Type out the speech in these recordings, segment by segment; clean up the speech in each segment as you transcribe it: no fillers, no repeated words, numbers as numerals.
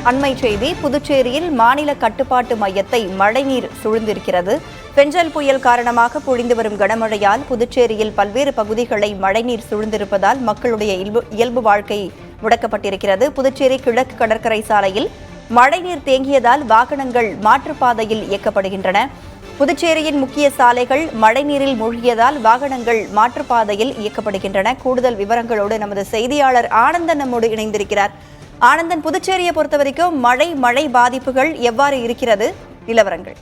அண்மை செய்தி. புதுச்சேரியில் மாநில கட்டுப்பாட்டு மையத்தை மழைநீர் சூழ்ந்திருக்கிறது. பெஞ்சல் புயல் காரணமாக பொழிந்து வரும் கனமழையால் புதுச்சேரியில் பல்வேறு பகுதிகளை மழைநீர் சூழ்ந்திருப்பதால் மக்களுடைய இயல்பு வாழ்க்கை முடக்கப்பட்டிருக்கிறது. புதுச்சேரி கிழக்கு கடற்கரை சாலையில் மழைநீர் தேங்கியதால் வாகனங்கள் மாற்றுப்பாதையில் இயக்கப்படுகின்றன. புதுச்சேரியின் முக்கிய சாலைகள் மழைநீரில் மூழ்கியதால் வாகனங்கள் மாற்றுப்பாதையில் இயக்கப்படுகின்றன. கூடுதல் விவரங்களோடு நமது செய்தியாளர் ஆனந்தன் நம்மோடு இணைந்திருக்கிறார். ஆனந்தன், புதுச்சேரியை பொறுத்தவரைக்கும் மழை பாதிப்புகள் எவ்வாறு இருக்கிறது? நிலவரங்கள்.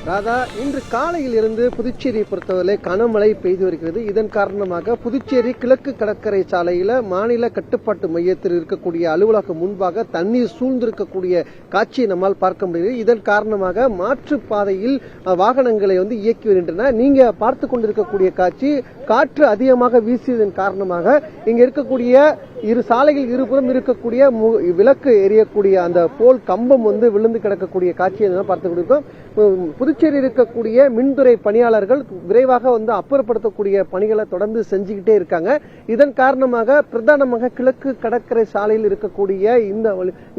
ராதா, இன்று காலையில் இருந்து புதுச்சேரியை பொறுத்தவரை கனமழை பெய்து வருகிறது. இதன் காரணமாக புதுச்சேரி கிழக்கு கடற்கரை சாலையில மாநில கட்டுப்பாட்டு மையத்தில் இருக்கக்கூடிய அலுவலகம் முன்பாக தண்ணீர் சூழ்ந்திருக்கக்கூடிய காட்சியை நம்மால் பார்க்க முடிகிறது. இதன் காரணமாக மாற்றுப்பாதையில் வாகனங்களை இயக்கி வருகின்றன. நீங்க பார்த்து கொண்டிருக்கக்கூடிய காட்சி, காற்று அதிகமாக வீசியதன் காரணமாக இங்க இருக்கக்கூடிய இரு சாலைகள் இருபுறம் இருக்கக்கூடிய விளக்கு எரியக்கூடிய அந்த போல் கம்பம் விழுந்து கிடக்கக்கூடிய காட்சியை பார்த்து கொண்டிருக்கோம். புதுச்சேரி இருக்கக்கூடிய மின்துறை பணியாளர்கள் விரைவாக அப்புறப்படுத்தக்கூடிய பணிகளை தொடர்ந்து செஞ்சுக்கிட்டே இருக்காங்க. இதன் காரணமாக பிரதானமாக கிழக்கு கடற்கரை சாலையில் இருக்கக்கூடிய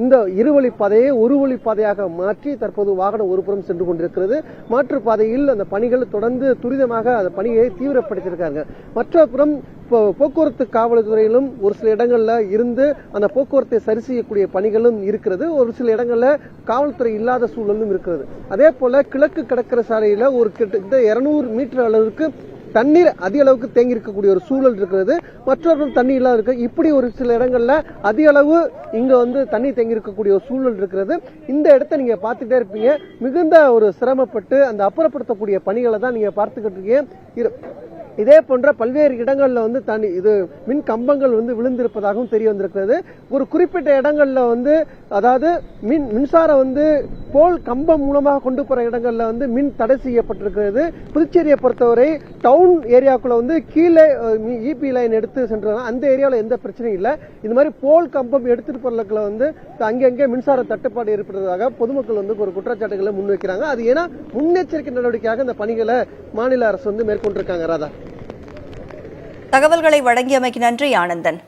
இந்த இருவழி பாதையை ஒரு வழி பாதையாக மாற்றி தற்போது வாகனம் ஒருபுறம் சென்று கொண்டிருக்கிறது. மாற்றுப்பாதையில் அந்த பணிகள் தொடர்ந்து துரிதமாக அந்த பணியை தீவிரப்படுத்தியிருக்காங்க. மற்றபுறம் போக்குவரத்து காவல்துறையிலும் ஒரு சில இடங்கள்ல இருந்து அந்த போக்குவரத்தை சரி செய்யக்கூடிய பணிகளும் இருக்கிறது. ஒரு சில இடங்கள்ல காவல்துறை இல்லாத சூழலும் இருக்கிறது. அதே போல கிழக்கு கடற்கரை சாலையில ஒரு கிட்ட 200 மீட்டர் அளவுக்கு தண்ணீர் அதிக அளவுக்கு தேங்கி இருக்கக்கூடிய ஒரு சூழல் இருக்கிறது. மற்றொரு தண்ணி இல்லாத இருக்கு. இப்படி ஒரு சில இடங்கள்ல அதிக அளவு இங்க தண்ணி தேங்கி இருக்கக்கூடிய ஒரு சூழல் இருக்கிறது. இந்த இடத்த நீங்க பார்த்துட்டே இருப்பீங்க. மிகுந்த ஒரு சிரமப்பட்டு அந்த அப்புறப்படுத்தக்கூடிய பணிகளை தான் நீங்க பார்த்துக்கிட்டு இருக்கீங்க. இதே போன்ற பல்வேறு இடங்கள்ல தண்ணி மின் கம்பங்கள் விழுந்திருப்பதாகவும் தெரிய வந்திருக்கிறது. ஒரு குறிப்பிட்ட இடங்கள்ல அதாவது மின்சாரம் போல் கம்பம் மூலமாக கொண்டு போற இடங்கள்ல மின் தடை செய்யப்பட்டிருக்கிறது. புதுச்சேரியை பொறுத்தவரை டவுன் ஏரியாவுக்குள்ள கீழே இபி லைன் எடுத்து சென்றாங்க. அந்த ஏரியாவில் எந்த பிரச்சனையும் இல்லை. இந்த மாதிரி போல் கம்பம் எடுத்துட்டு போறதுல அங்கங்கே மின்சார தட்டுப்பாடு ஏற்படுவதாக பொதுமக்கள் ஒரு குற்றச்சாட்டுகளை முன்வைக்கிறாங்க. அது ஏன்னா முன்னெச்சரிக்கை நடவடிக்கையாக இந்த பணிகளை மாநில அரசு மேற்கொண்டிருக்காங்க. ராதா, தகவல்களை வழங்கியமைக்கு நன்றி ஆனந்தன்.